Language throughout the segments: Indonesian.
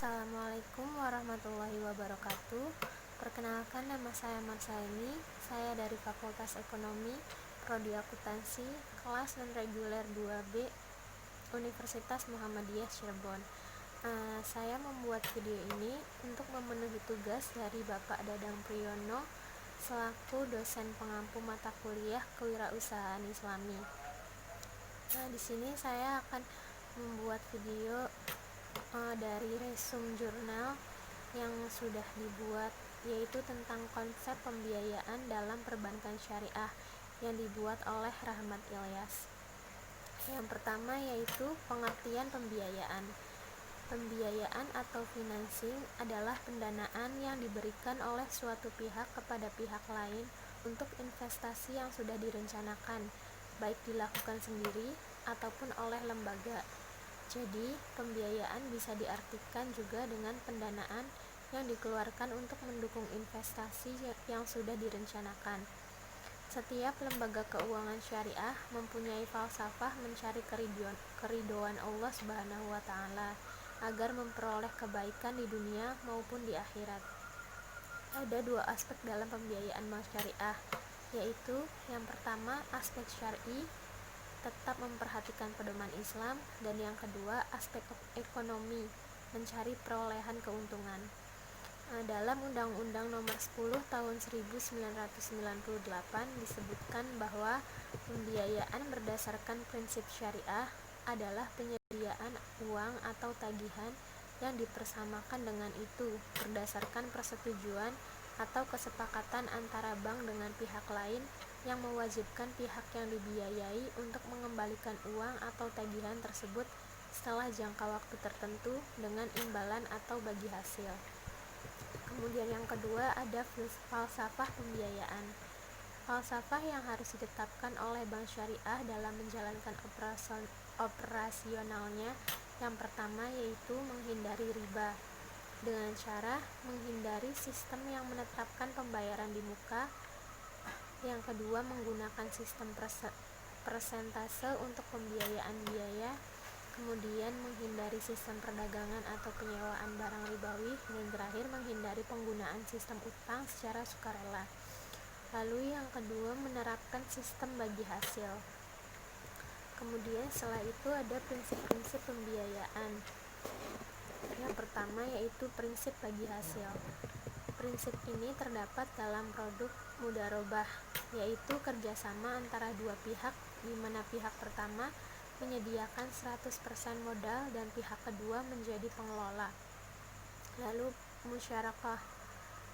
Assalamualaikum warahmatullahi wabarakatuh. Perkenalkan, nama saya Marsaini. Saya dari Fakultas Ekonomi, Prodi Akuntansi, kelas non-reguler 2B, Universitas Muhammadiyah Cirebon. Saya membuat video ini untuk memenuhi tugas dari Bapak Dadang Priyono selaku dosen pengampu mata kuliah Kewirausahaan Islami. Di sini saya akan membuat video dari resume jurnal yang sudah dibuat, yaitu tentang konsep pembiayaan dalam perbankan syariah yang dibuat oleh Rahmat Ilyas. Yang pertama yaitu pengertian pembiayaan. Pembiayaan atau financing adalah pendanaan yang diberikan oleh suatu pihak kepada pihak lain untuk investasi yang sudah direncanakan, baik dilakukan sendiri ataupun oleh lembaga. Jadi, pembiayaan bisa diartikan juga dengan pendanaan yang dikeluarkan untuk mendukung investasi yang sudah direncanakan. Setiap lembaga keuangan syariah mempunyai falsafah mencari keridhaan Allah Subhanahu wa Ta'ala agar memperoleh kebaikan di dunia maupun di akhirat. Ada dua aspek dalam pembiayaan bank syariah, yaitu yang pertama aspek syar'i, tetap memperhatikan pedoman Islam, dan yang kedua aspek ekonomi, mencari perolehan keuntungan. Dalam Undang-Undang Nomor 10 Tahun 1998 disebutkan bahwa pembiayaan berdasarkan prinsip syariah adalah penyediaan uang atau tagihan yang dipersamakan dengan itu berdasarkan persetujuan atau kesepakatan antara bank dengan pihak lain yang mewajibkan pihak yang dibiayai untuk mengembalikan uang atau tagihan tersebut setelah jangka waktu tertentu dengan imbalan atau bagi hasil. Kemudian yang kedua ada falsafah pembiayaan. Falsafah yang harus ditetapkan oleh bank syariah dalam menjalankan operasionalnya yang pertama yaitu menghindari riba dengan cara menghindari sistem yang menetapkan pembayaran di muka. Yang kedua, menggunakan sistem persentase untuk pembiayaan biaya. Kemudian, menghindari sistem perdagangan atau penyewaan barang ribawi. Dan terakhir, menghindari penggunaan sistem utang secara sukarela. Lalu yang kedua, menerapkan sistem bagi hasil. Kemudian setelah itu ada prinsip-prinsip pembiayaan. Yang pertama yaitu prinsip bagi hasil. Prinsip ini terdapat dalam produk mudharabah, yaitu kerjasama antara dua pihak, di mana pihak pertama menyediakan 100% modal dan pihak kedua menjadi pengelola. Lalu musyarakah,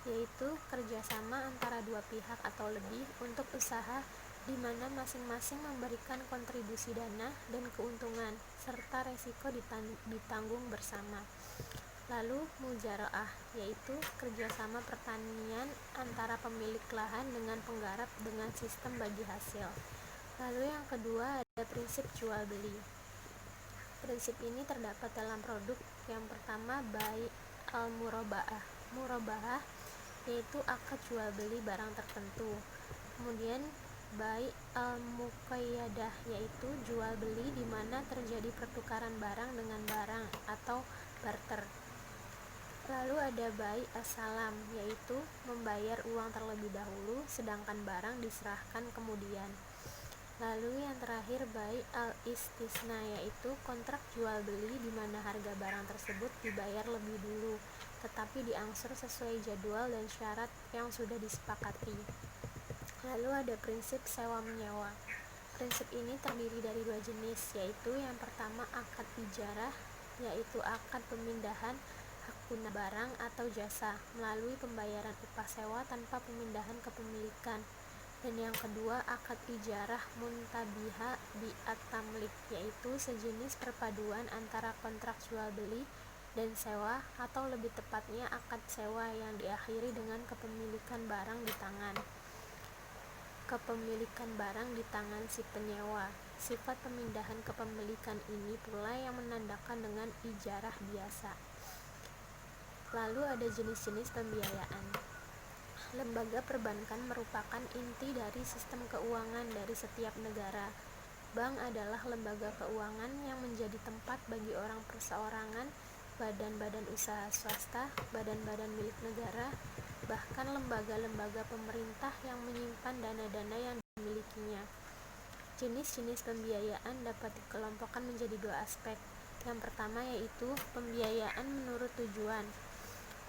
yaitu kerjasama antara dua pihak atau lebih untuk usaha di mana masing-masing memberikan kontribusi dana dan keuntungan serta resiko ditanggung bersama. Lalu muzaraah, yaitu kerjasama pertanian antara pemilik lahan dengan penggarap dengan sistem bagi hasil. Lalu yang kedua ada prinsip jual beli. Prinsip ini terdapat dalam produk yang pertama bai al-murabaah. Murabaah yaitu akad jual beli barang tertentu. Kemudian bai al-muqayyadah yaitu jual beli di mana terjadi pertukaran barang dengan barang atau barter. Lalu ada bai as-salam, yaitu membayar uang terlebih dahulu sedangkan barang diserahkan kemudian. Lalu yang terakhir bai al-istisna, yaitu kontrak jual beli di mana harga barang tersebut dibayar lebih dulu tetapi diangsur sesuai jadwal dan syarat yang sudah disepakati. Lalu ada prinsip sewa menyewa. Prinsip ini terdiri dari dua jenis, yaitu yang pertama akad ijarah, yaitu akad pemindahan hak guna barang atau jasa melalui pembayaran upah sewa tanpa pemindahan kepemilikan. Dan yang kedua akad ijarah muntabiha bi at-tamlik, yaitu sejenis perpaduan antara kontrak jual beli dan sewa, atau lebih tepatnya akad sewa yang diakhiri dengan kepemilikan barang di tangan si penyewa. Sifat pemindahan kepemilikan ini pula yang menandakan dengan ijarah biasa. Lalu ada jenis-jenis pembiayaan. Lembaga perbankan merupakan inti dari sistem keuangan dari setiap negara. Bank adalah lembaga keuangan yang menjadi tempat bagi orang perseorangan badan-badan usaha swasta, badan-badan milik negara, bahkan lembaga-lembaga pemerintah yang menyimpan dana-dana yang dimilikinya. Jenis-jenis pembiayaan dapat dikelompokkan menjadi dua aspek. Yang pertama yaitu pembiayaan menurut tujuan.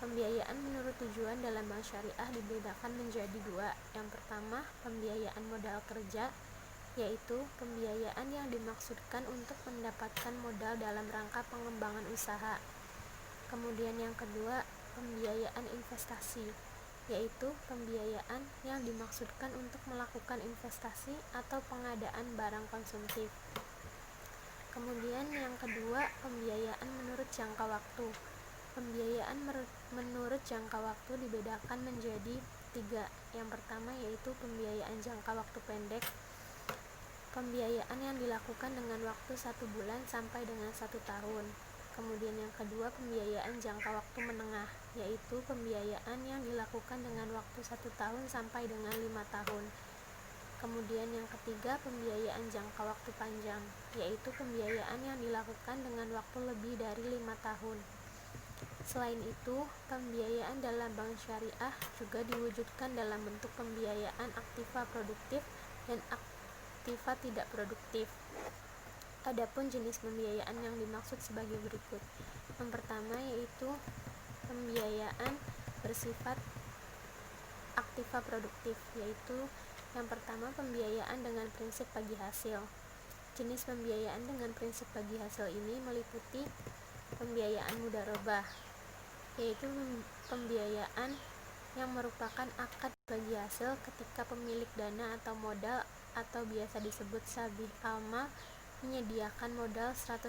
Pembiayaan menurut tujuan dalam bank syariah dibedakan menjadi dua. Yang pertama, pembiayaan modal kerja, yaitu pembiayaan yang dimaksudkan untuk mendapatkan modal dalam rangka pengembangan usaha. Kemudian yang kedua, pembiayaan investasi, yaitu pembiayaan yang dimaksudkan untuk melakukan investasi atau pengadaan barang konsumtif. Kemudian yang kedua, pembiayaan menurut jangka waktu. Pembiayaan menurut jangka waktu dibedakan menjadi tiga. Yang pertama yaitu pembiayaan jangka waktu pendek, pembiayaan yang dilakukan dengan waktu 1 bulan sampai dengan 1 tahun. Kemudian yang kedua, pembiayaan jangka waktu menengah, yaitu pembiayaan yang dilakukan dengan waktu 1 tahun sampai dengan 5 tahun. Kemudian yang ketiga, pembiayaan jangka waktu panjang, yaitu pembiayaan yang dilakukan dengan waktu lebih dari 5 tahun. Selain itu, pembiayaan dalam bank syariah juga diwujudkan dalam bentuk pembiayaan aktiva produktif dan aktiva tidak produktif. Adapun jenis pembiayaan yang dimaksud sebagai berikut. Yang pertama yaitu pembiayaan bersifat aktiva produktif, yaitu yang pertama pembiayaan dengan prinsip bagi hasil. Jenis pembiayaan dengan prinsip bagi hasil ini meliputi pembiayaan mudharabah, yaitu pembiayaan yang merupakan akad bagi hasil ketika pemilik dana atau modal atau biasa disebut sabih alma menyediakan modal 100%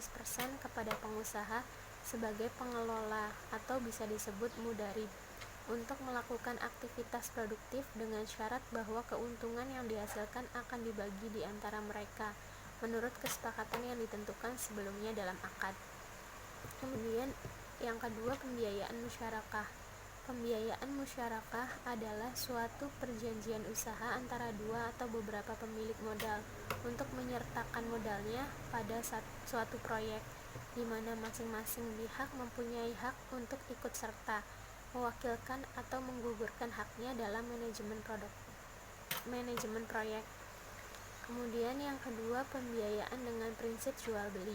kepada pengusaha sebagai pengelola atau bisa disebut mudarib untuk melakukan aktivitas produktif dengan syarat bahwa keuntungan yang dihasilkan akan dibagi di antara mereka menurut kesepakatan yang ditentukan sebelumnya dalam akad. Kemudian yang kedua, pembiayaan musyarakah. Pembiayaan musyarakah adalah suatu perjanjian usaha antara dua atau beberapa pemilik modal untuk menyertakan modalnya pada suatu proyek, di mana masing-masing pihak mempunyai hak untuk ikut serta, mewakilkan atau menggugurkan haknya dalam manajemen proyek. Kemudian yang kedua, pembiayaan dengan prinsip jual beli.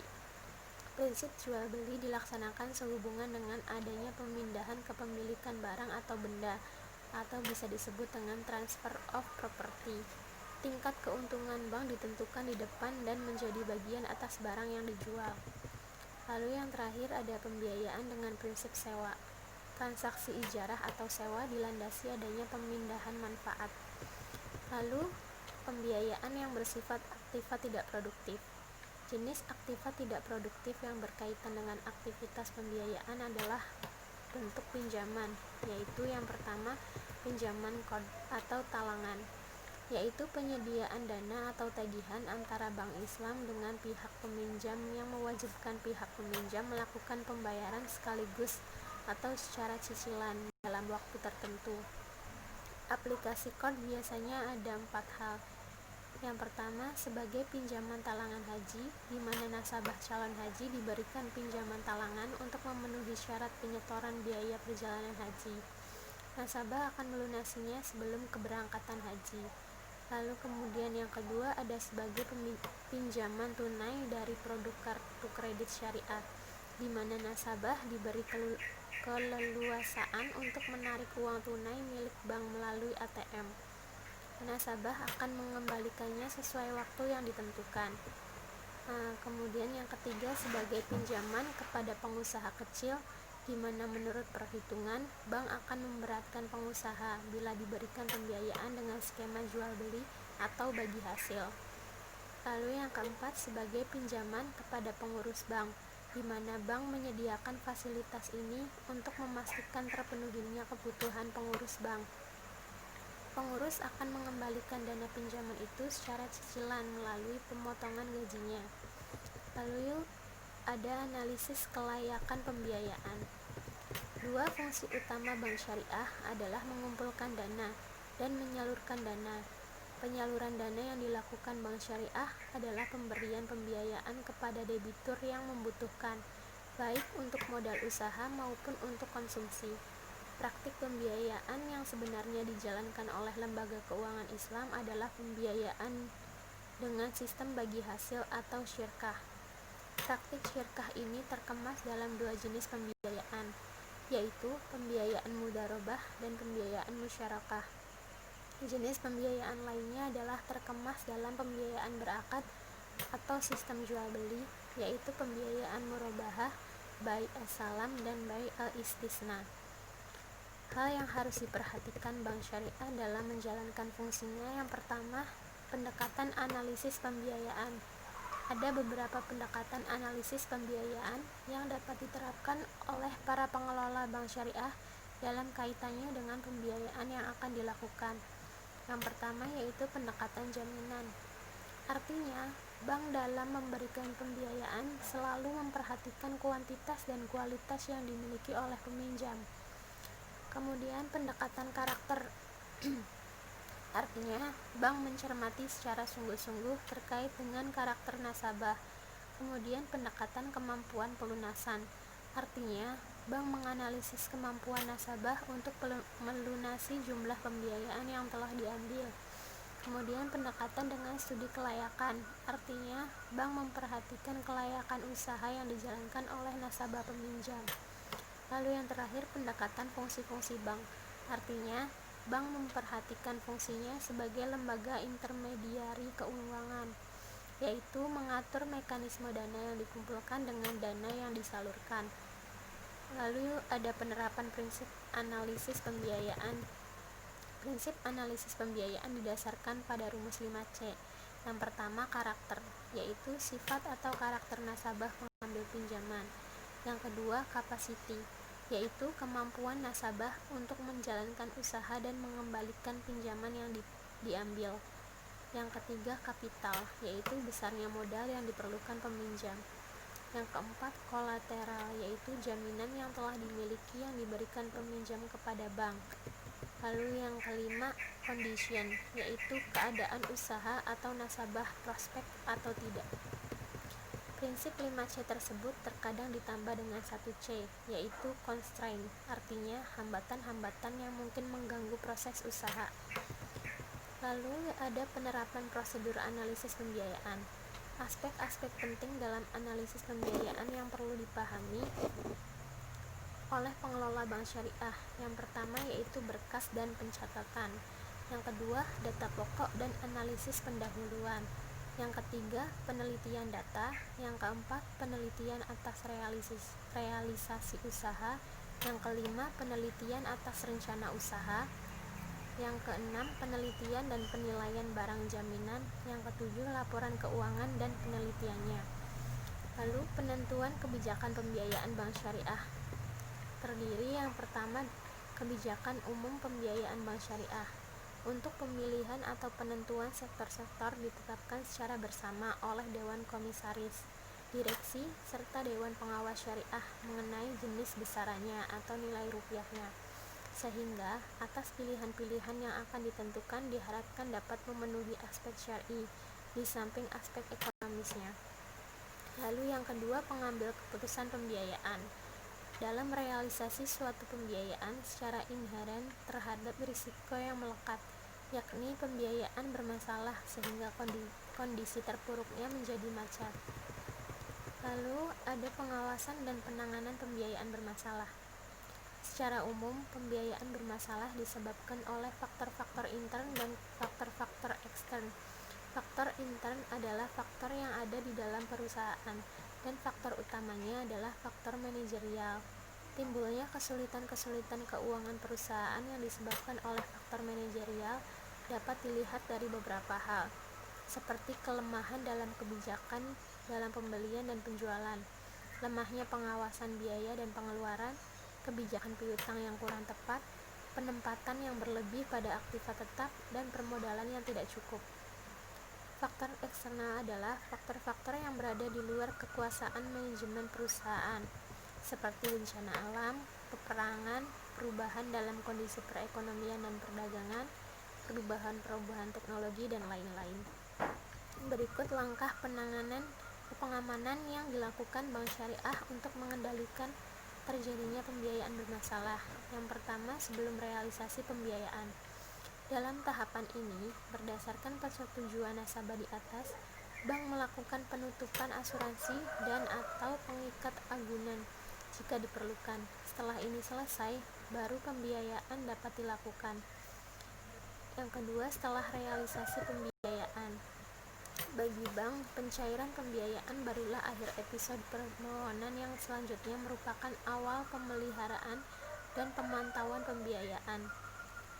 Prinsip jual beli dilaksanakan sehubungan dengan adanya pemindahan kepemilikan barang atau benda, atau bisa disebut dengan transfer of property. Tingkat keuntungan bank ditentukan di depan dan menjadi bagian atas barang yang dijual. Lalu yang terakhir ada pembiayaan dengan prinsip sewa. Transaksi ijarah atau sewa dilandasi adanya pemindahan manfaat. Lalu pembiayaan yang bersifat aktiva tidak produktif. Jenis aktiva tidak produktif yang berkaitan dengan aktivitas pembiayaan adalah bentuk pinjaman, yaitu yang pertama pinjaman qard atau talangan, yaitu penyediaan dana atau tagihan antara bank Islam dengan pihak peminjam yang mewajibkan pihak peminjam melakukan pembayaran sekaligus atau secara cicilan dalam waktu tertentu. Aplikasi qard biasanya ada 4 hal. Yang pertama, sebagai pinjaman talangan haji, di mana nasabah calon haji diberikan pinjaman talangan untuk memenuhi syarat penyetoran biaya perjalanan haji. Nasabah akan melunasinya sebelum keberangkatan haji. Lalu kemudian yang kedua ada sebagai pinjaman tunai dari produk kartu kredit syariah, di mana nasabah diberi keleluasaan untuk menarik uang tunai milik bank melalui ATM. Nasabah akan mengembalikannya sesuai waktu yang ditentukan. Kemudian yang ketiga sebagai pinjaman kepada pengusaha kecil, di mana menurut perhitungan bank akan memberatkan pengusaha bila diberikan pembiayaan dengan skema jual beli atau bagi hasil. Lalu yang keempat sebagai pinjaman kepada pengurus bank, di mana bank menyediakan fasilitas ini untuk memastikan terpenuhinya kebutuhan pengurus bank. Pengurus akan mengembalikan dana pinjaman itu secara cicilan melalui pemotongan gajinya. Lalu ada analisis kelayakan pembiayaan. Dua fungsi utama bank syariah adalah mengumpulkan dana dan menyalurkan dana. Penyaluran dana yang dilakukan bank syariah adalah pemberian pembiayaan kepada debitur yang membutuhkan, baik untuk modal usaha maupun untuk konsumsi. Praktik pembiayaan yang sebenarnya dijalankan oleh lembaga keuangan Islam adalah pembiayaan dengan sistem bagi hasil atau syirkah. Praktik syirkah ini terkemas dalam dua jenis pembiayaan, yaitu pembiayaan mudharabah dan pembiayaan musyarakah. Jenis pembiayaan lainnya adalah terkemas dalam pembiayaan berakad atau sistem jual beli, yaitu pembiayaan murabahah, bai as-salam dan bai al-istisna. Hal yang harus diperhatikan Bank Syariah dalam menjalankan fungsinya, yang pertama, pendekatan analisis pembiayaan. Ada beberapa pendekatan analisis pembiayaan yang dapat diterapkan oleh para pengelola bank syariah dalam kaitannya dengan pembiayaan yang akan dilakukan. Yang pertama yaitu pendekatan jaminan. Artinya, bank dalam memberikan pembiayaan selalu memperhatikan kuantitas dan kualitas yang dimiliki oleh peminjam. Kemudian pendekatan karakter. Artinya, bank mencermati secara sungguh-sungguh terkait dengan karakter nasabah. Kemudian pendekatan kemampuan pelunasan. Artinya, bank menganalisis kemampuan nasabah untuk melunasi jumlah pembiayaan yang telah diambil. Kemudian pendekatan dengan studi kelayakan. Artinya, bank memperhatikan kelayakan usaha yang dijalankan oleh nasabah peminjam. Lalu yang terakhir, pendekatan fungsi-fungsi bank. Artinya, bank memperhatikan fungsinya sebagai lembaga intermediari keuangan, yaitu mengatur mekanisme dana yang dikumpulkan dengan dana yang disalurkan. Lalu ada penerapan prinsip analisis pembiayaan. Prinsip analisis pembiayaan didasarkan pada rumus 5C. Yang pertama, karakter, yaitu sifat atau karakter nasabah pengambil pinjaman. Yang kedua, capacity, yaitu kemampuan nasabah untuk menjalankan usaha dan mengembalikan pinjaman yang diambil. Yang ketiga, kapital, yaitu besarnya modal yang diperlukan peminjam. Yang keempat, kolateral, yaitu jaminan yang telah dimiliki yang diberikan peminjam kepada bank. Lalu yang kelima, condition, yaitu keadaan usaha atau nasabah prospek atau tidak. Prinsip 5C tersebut terkadang ditambah dengan 1C, yaitu constraint, artinya hambatan-hambatan yang mungkin mengganggu proses usaha. Lalu ada penerapan prosedur analisis pembiayaan. Aspek-aspek penting dalam analisis pembiayaan yang perlu dipahami oleh pengelola bank syariah. Yang pertama yaitu berkas dan pencatatan. Yang kedua, data pokok dan analisis pendahuluan. Yang ketiga, penelitian data. Yang keempat, penelitian atas realisasi usaha. Yang kelima, penelitian atas rencana usaha. Yang keenam, penelitian dan penilaian barang jaminan. Yang ketujuh, laporan keuangan dan penelitiannya. Lalu penentuan kebijakan pembiayaan bank syariah terdiri yang pertama, kebijakan umum pembiayaan bank syariah. Untuk pemilihan atau penentuan sektor-sektor ditetapkan secara bersama oleh Dewan Komisaris, Direksi, serta Dewan Pengawas Syariah mengenai jenis besarannya atau nilai rupiahnya, sehingga atas pilihan-pilihan yang akan ditentukan diharapkan dapat memenuhi aspek syar'i di samping aspek ekonomisnya. Lalu yang kedua, pengambil keputusan pembiayaan. Dalam realisasi suatu pembiayaan secara inheren terhadap risiko yang melekat, yakni pembiayaan bermasalah sehingga kondisi terpuruknya menjadi macat. Lalu ada pengawasan dan penanganan pembiayaan bermasalah. Secara umum, pembiayaan bermasalah disebabkan oleh faktor-faktor intern dan faktor-faktor ekstern. Faktor intern adalah faktor yang ada di dalam perusahaan, dan faktor utamanya adalah faktor manajerial. Timbulnya kesulitan-kesulitan keuangan perusahaan yang disebabkan oleh faktor manajerial dapat dilihat dari beberapa hal, seperti kelemahan dalam kebijakan dalam pembelian dan penjualan, lemahnya pengawasan biaya dan pengeluaran, kebijakan piutang yang kurang tepat, penempatan yang berlebih pada aktiva tetap, dan permodalan yang tidak cukup. Faktor eksternal adalah faktor-faktor yang berada di luar kekuasaan manajemen perusahaan, seperti bencana alam, peperangan, perubahan dalam kondisi perekonomian dan perdagangan, perubahan teknologi, dan lain-lain. Berikut langkah penanganan pengamanan yang dilakukan bank syariah untuk mengendalikan terjadinya pembiayaan bermasalah. Yang pertama, sebelum realisasi pembiayaan. Dalam tahapan ini, berdasarkan persetujuan nasabah di atas, bank melakukan penutupan asuransi dan atau pengikat agunan jika diperlukan. Setelah ini selesai, baru pembiayaan dapat dilakukan. Yang kedua, setelah realisasi pembiayaan. Bagi bank, pencairan pembiayaan barulah akhir episode permohonan yang selanjutnya merupakan awal pemeliharaan dan pemantauan pembiayaan.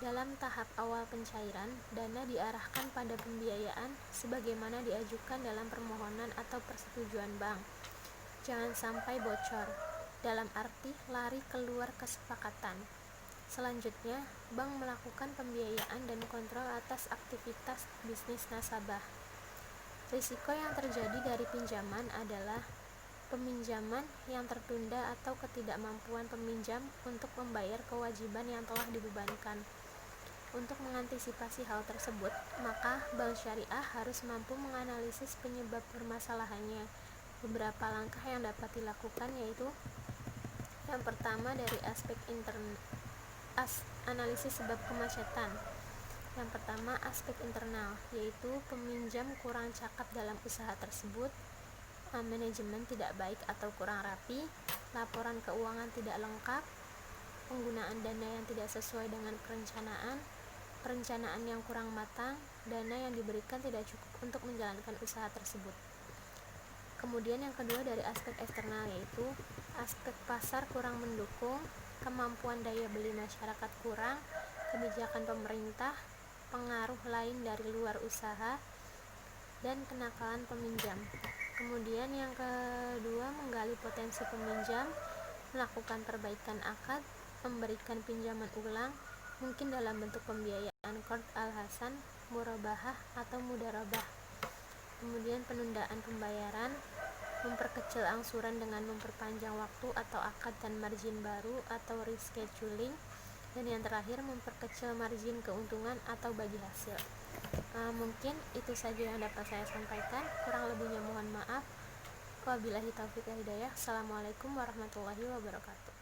Dalam tahap awal pencairan, dana diarahkan pada pembiayaan sebagaimana diajukan dalam permohonan atau persetujuan bank. Jangan sampai bocor, dalam arti lari keluar kesepakatan. Selanjutnya, bank melakukan pembiayaan dan kontrol atas aktivitas bisnis nasabah. Risiko yang terjadi dari pinjaman adalah peminjaman yang tertunda atau ketidakmampuan peminjam untuk membayar kewajiban yang telah dibebankan. Untuk mengantisipasi hal tersebut, maka bank syariah harus mampu menganalisis penyebab permasalahannya. Beberapa langkah yang dapat dilakukan yaitu: yang pertama, dari aspek analisis sebab kemacetan. Yang pertama, aspek internal, yaitu peminjam kurang cakap dalam usaha tersebut, manajemen tidak baik atau kurang rapi, laporan keuangan tidak lengkap, penggunaan dana yang tidak sesuai dengan perencanaan yang kurang matang, dana yang diberikan tidak cukup untuk menjalankan usaha tersebut. Kemudian yang kedua, dari aspek eksternal, yaitu aspek pasar kurang mendukung, kemampuan daya beli masyarakat kurang, kebijakan pemerintah, pengaruh lain dari luar usaha, dan kenakalan peminjam. Kemudian yang kedua, menggali potensi peminjam, melakukan perbaikan akad, memberikan pinjaman ulang, mungkin dalam bentuk pembiayaan qard al-hasan, murabahah, atau mudarabah. Kemudian penundaan pembayaran, memperkecil angsuran dengan memperpanjang waktu atau akad dan margin baru atau rescheduling. Dan yang terakhir, memperkecil margin keuntungan atau bagi hasil. Mungkin itu saja yang dapat saya sampaikan. Kurang lebihnya mohon maaf. Wabillahi taufiq wal hidayah. Assalamualaikum warahmatullahi wabarakatuh.